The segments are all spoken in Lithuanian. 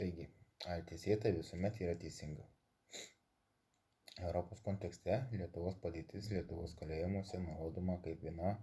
Taigi, ar teisėta visuomet yra teisinga? Europos kontekste Lietuvos padėtis Lietuvos kalėjimuose nurodoma kaip viena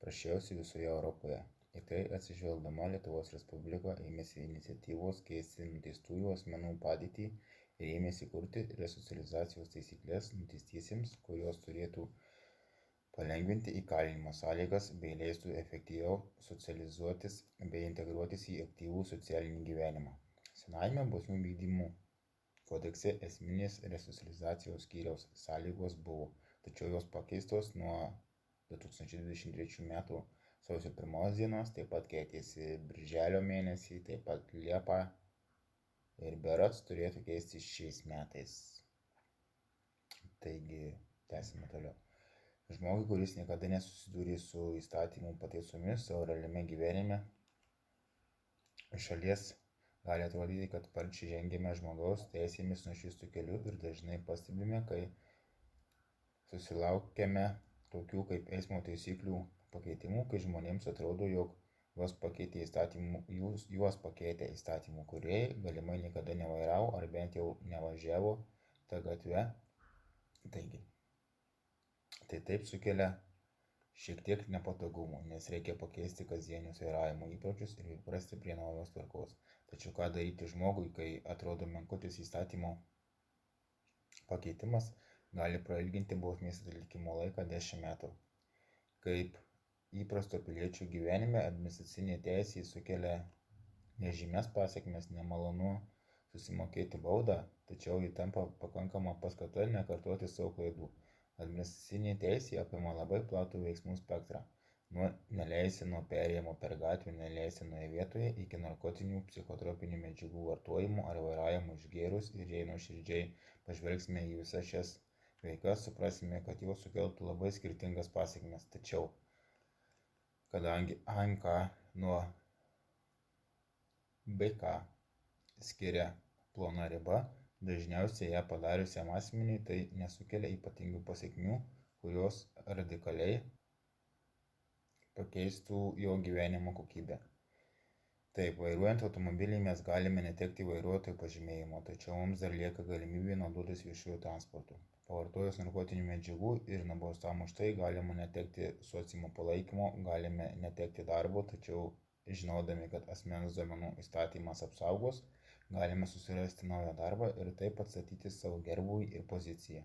prasčiausių visoje Europoje. Į tai atsižvelgdama Lietuvos Respublika ėmėsi iniciatyvos keisti nuteistųjų asmenų padėtį ir ėmėsi kurti resocializacijos taisyklės nuteistiesiems, kurios turėtų palengvinti įkalinimo sąlygas bei leistų efektyviau socializuotis bei integruotis į aktyvų socialinį gyvenimą. Senajame bausmių vykdymo kodekse esminės resocializacijos skyriaus sąlygos buvo, tačiau jos pakeistos nuo 2023 m. sausio 1 dienos, taip pat keitėsi birželio mėnesį, taip pat Liepą ir berods turėtų keistis šiais metais. Taigi, tęsime toliau. Žmogui, kuris niekada nesusidūrė su įstatymų pataisomis savo realiame gyvenime, iš šalies gali atrodyti, kad sparčiai žengėme žmogaus teisėmis nušviestų keliu ir dažnai pastebime, kai susilaukiame tokių kaip eismo taisyklių pakeitimų, kai žmonėms atrodo, jog juos pakeitė įstatymų kūrėjai, galimai niekada nevairavo ar bent jau nevažiavo tą gatvę. Taigi, tai taip sukelia šiek tiek nepatogumų, nes reikia pakeisti kasdienius vairavimo įpročius ir įprasti prie naujos tvarkos. Tačiau ką daryti žmogui, kai atrodo menkutis įstatymo pakeitimas gali prailginti bausmės atlikimo laiką 10 metų. Kaip įprasto piliečio gyvenime administracinė teisė sukelia nežymias pasekmes, nemalonu susimokėti baudą, tačiau ji tampa pakankama paskata nekartoti savo klaidų. Administracinė teisė apima labai platų veiksmų spektrą, nuo neleistino perėjimo per gatvę neleistinoje vietoje iki narkotinių psichotropinių medžiagų vartojimo ar vairavimo išgėrus, ir jei nuoširdžiai pažvelgsime į visas šias veikas, suprasime, kad jos sukeltų labai skirtingas pasekmes. Tačiau, kadangi AMK nuo BK skiria plona riba, dažniausiai ją padariusiam asmeniui tai nesukelia ypatingų pasekmių, kurios radikaliai pakeistų jo gyvenimo kokybę. Taip, vairuojant automobilį mes galime netekti vairuotojo pažymėjimo, tačiau mums dar lieka galimybė naudotis viešuoju transportu. Pavartojus narkotinių medžiagų ir nubaustam už tai galima netekti sociumo palaikymo, galime netekti darbo, tačiau žinodami, kad asmens duomenų įstatymas apsaugos, galime susirasti naują darbą ir taip atstatyti savo gerbūvį ir poziciją.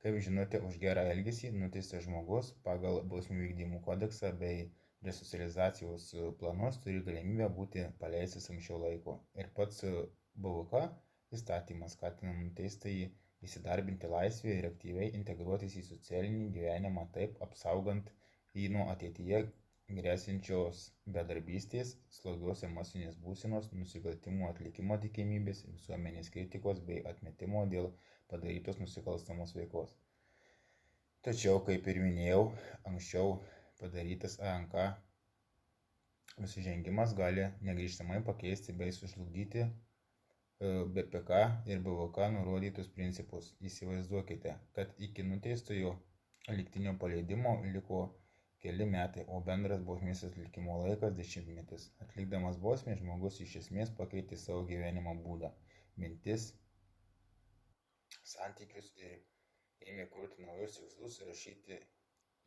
Kaip žinote, už gerą elgesį nuteistas žmogus pagal bausmių vykdymo kodeksą bei resocializacijos planus turi galimybę būti paleistas anksčiau laiko. Ir pats BVK įstatymas skatina nuteistąjį įsidarbinti laisvėje ir aktyviai integruotis į socialinį gyvenimą, taip apsaugant jį nuo ateityje grėsinčios bedarbystės, slogios emocinės būsenos, nusikaltimų atlikimo tikimybės, visuomenės kritikos bei atmetimo dėl padarytos nusikalstamos veikos. Tačiau, kaip ir minėjau, anksčiau padarytas AMK nusižengimas gali negrįžtamai pakeisti bei sužlugdyti BPK ir BVK nurodytus principus. Įsivaizduokite, kad iki nuteistojo lygtinio paleidimo liko keli metai, o bendras bausmės atlikimo laikas 10 metus. Atlikdamas bausmę žmogus iš esmės pakeitė savo gyvenimo būdą, mintis, santykius ir ėmė kurti naujus tikslus ir rašyti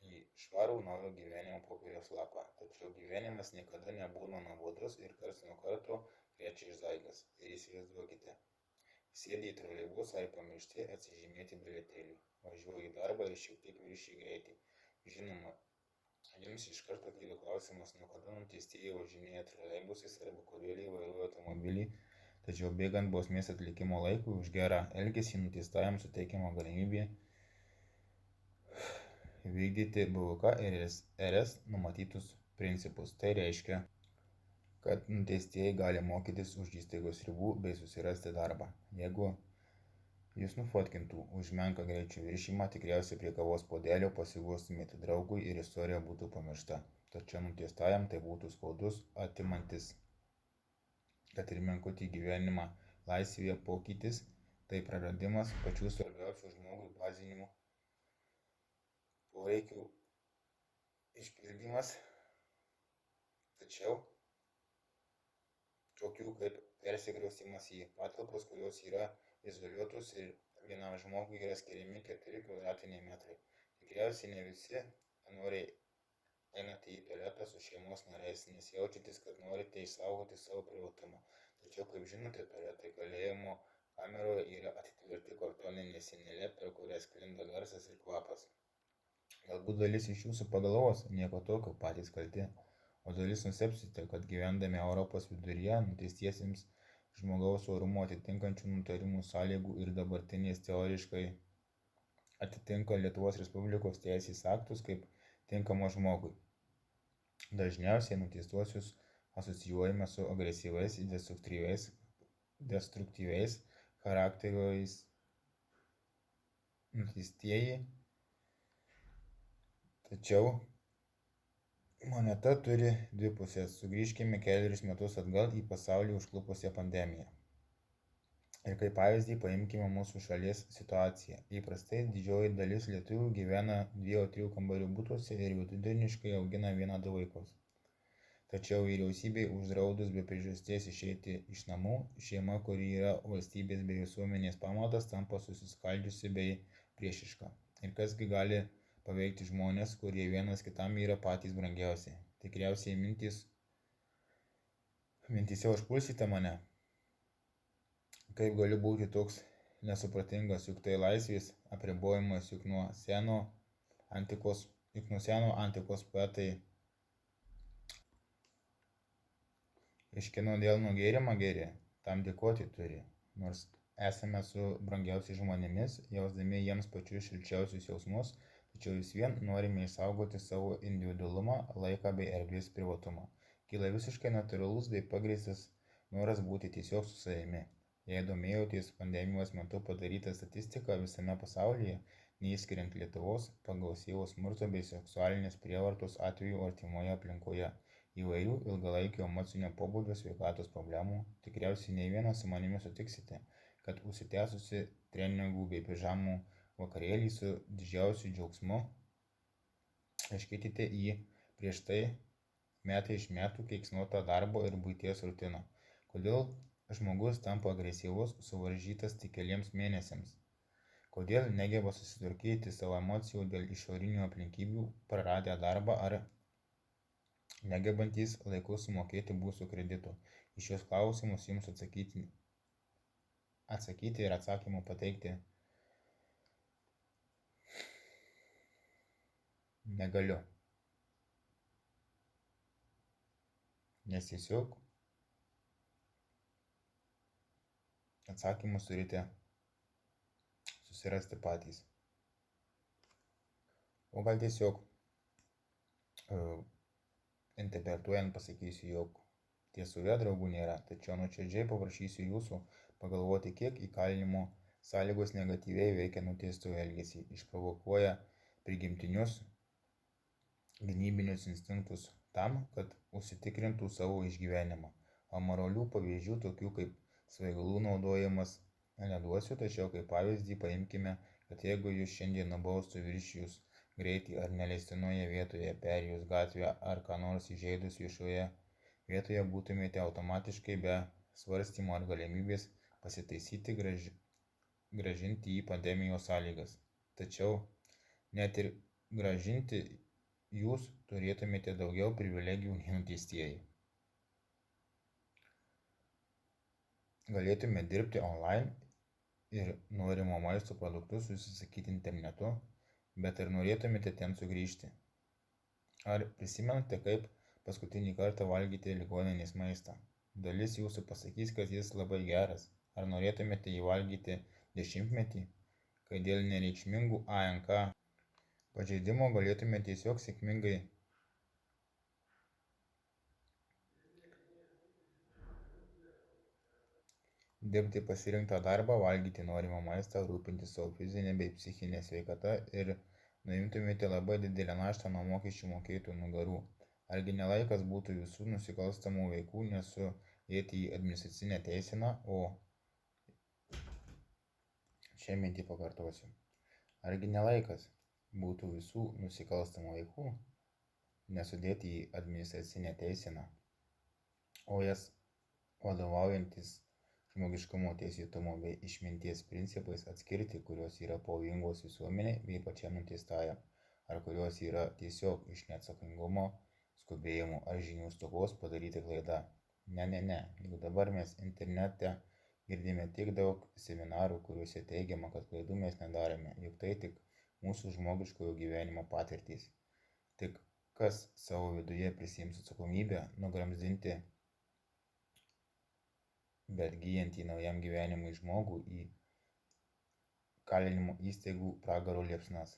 į švarų naujo gyvenimo popieriaus lapą. Tačiau gyvenimas niekada nebūna nuobodus ir karts nuo karto krečia išdaigas. Ir įsivaizduokite, sėdi į troleibusą ir pamiršti atsižymėti bilietėlį, važiuoji į darbą ir šiek tiek viršiji greitį. Žinoma, jums iš karto kyla klausimas, nuo kada nuteistieji važinėja troleibusais arba kodėl vairuoja automobilį, tačiau bėgant bausmės atlikimo laikui už gerą elgesį nuteistajam suteikiama galimybė vykdyti BVK ir RS numatytus principus. Tai reiškia, kad nuteistieji gali mokytis už įstaigos ribų bei susirasti darbą. Jeigu jūs nufotkintų už menką greičio viršijimą, tikriausiai prie kavos puodelio pasiguostumėte draugui ir istorija būtų pamiršta. Tačiau nuteistajam tai būtų skaudus, atimantis, kad ir menkutį gyvenimą laisvėje pokytis, tai praradimas pačių svarbiausių žmogui bazinių poreikių išpildymas. Tačiau tokių kaip persikraustymas į patalpas, kurios yra izoliuotos ir vienam žmogui yra skiriami 4 kvadratiniai metrai. Tikriausiai ne visi noriai einate į tualetą su šeimos nariais, nes jaučiatės, kad norite išsaugoti savo privatumą. Tačiau, kaip žinote, tualetai kalėjimo kameroje yra atitverti kartoninė sienelė, per kurią sklinda garsas ir kvapas. Galbūt dalis iš jūsų pagalvos, nieko tokio, patys kalti, o dalis nustebsite, kad gyvendami Europos viduryje nuteistiesiems žmogaus orumo atitinkančių nutarimų sąlygų ir dabartinės teoriškai atitinka Lietuvos Respublikos teisės aktus kaip tinkamo žmogui. Dažniausiai nuteistuosius asocijuojame su agresyviais ir destruktyviais charakteriais. Nuteistieji, tačiau moneta turi dvi pusės. Sugrįžkime kelerius metus atgal į pasaulį užklupusią pandemiją. Ir kaip pavyzdį paimkime mūsų šalies situaciją. Įprastai didžioji dalis lietuvių gyvena 2-3 kambarių butuose ir vidutiniškai augina 1-2 vaikus. Tačiau vyriausybei uždraudus be priežasties išeiti iš namų, šeima, kuri yra valstybės bei visuomenės pamatas, tampa susiskaldžiusi bei priešiška. Ir kasgi gali paveikti žmonės, kurie vienas kitam yra patys brangiausi. Tikriausiai mintyse užpulsite mane. Kaip galiu būti toks nesupratingas, juk tai laisvės apribojimas, juk nuo seno antikos poetai aiškino dėl nugėrimą gėrį, tam dėkoti turi, nors esame su brangiausiais žmonėmis, jausdami jiems pačius šilčiausius jausmus, tačiau vis vien norime išsaugoti savo individualumą, laiką bei erdvės privatumą. Kyla visiškai natūralus bei pagrįstas noras būti tiesiog su savimi. Jei domėjotės pandemijos metu padarytą statistiką visame pasaulyje, neįskiriant Lietuvos, pagausėjo smurto bei seksualinės prievartos atvejų artimoje aplinkoje. Įvairių ilgalaikio emocinio pobūdžio sveikatos problemų, tikriausiai nei vienas su manimi sutiksite, kad užsitęsusi treningų bei pižamų vakarėlį su didžiausiu džiaugsmu iškeitėte į prieš tai metai iš metų keiksnotą darbo ir buities rutiną. Kodėl žmogus tampa agresyvus, suvaržytas tik keliems mėnesiams? Kodėl negeba susitvarkyti savo emocijų dėl išorinių aplinkybių, praradę darbą ar negebantys laiku sumokėti būstų kreditų? Į šios klausimus jums atsakyti ir atsakymų pateikti negaliu. Nes tiesiog atsakymus turite susirasti patys. O gal tiesiog interpretuojant pasakysiu, jog tiesoje draugų nėra, tačiau nuoširdžiai paprašysiu jūsų pagalvoti, kiek įkalinimo sąlygos negatyviai veikia nuteistojo elgesį, išprovokuoja prigimtinius gynybinius instinktus tam, kad užsitikrintų savo išgyvenimą. Amoralių pavyzdžių, tokių kaip svaigalų naudojimas, neduosiu, tačiau kaip pavyzdį paimkime, kad jeigu jūs šiandien nubaustų viršijus greitį ar neleistinoje vietoje, perėjus gatvę ar ką nors įžeidus viešoje vietoje, būtumėte automatiškai be svarstymo ar galimybės pasitaisyti grąžinti į pandemijos sąlygas. Tačiau net ir grąžinti jūs turėtumėte daugiau privilegijų nei nuteistieji. Galėtume dirbti online ir norimo maisto produktus užsisakyti internetu, bet ar norėtumėte ten sugrįžti? Ar prisimenate, kaip paskutinį kartą valgyti ligoninės maistą? Dalis jūsų pasakys, kad jis labai geras. Ar norėtumėte jį valgyti 10-metį, kai dėl nereikšmingų ANK pažeidimo galėtumėte tiesiog sėkmingai dirbti pasirinktą darbą, valgyti norimą maistą, rūpintis savo fizinę bei psichinę sveikatą ir nuimtumėte labai didelę naštą nuo mokesčių mokėtojų nugarų? Argi ne laikas būtų visų nusikalstamų veikų nesudėti į administracinę teiseną, o šią mintį pakartosiu. Argi ne laikas būtų visų nusikalstamų veikų nesudėti į administracinę teiseną, vadovaujantis žmogiškumo, teisėtumo bei išminties principais atskirti, kurios yra pavojingos visuomeniai bei pačiam nuteistajam, ar kurios yra tiesiog iš neatsakingumo, skubėjimo ar žinių stokos padaryti klaida. Ne. Juk dabar mes internete girdime tiek daug seminarų, kuriuose teigiama, kad klaidų mes nedarome, juk tai tik mūsų žmogiškojo gyvenimo patirtys. Tik kas savo viduje prisiims atsakomybę nugramzdinti bet gyjantį naujam gyvenimui žmogų į kalinimo įstaigų pragaro liepsnas.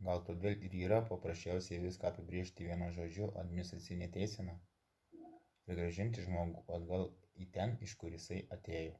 Gal todėl ir yra paprasčiausiai viską apibrėžti vienu žodžiu - administracinė teisena ir grąžinti žmogų atgal į ten, iš kur jisai atėjo.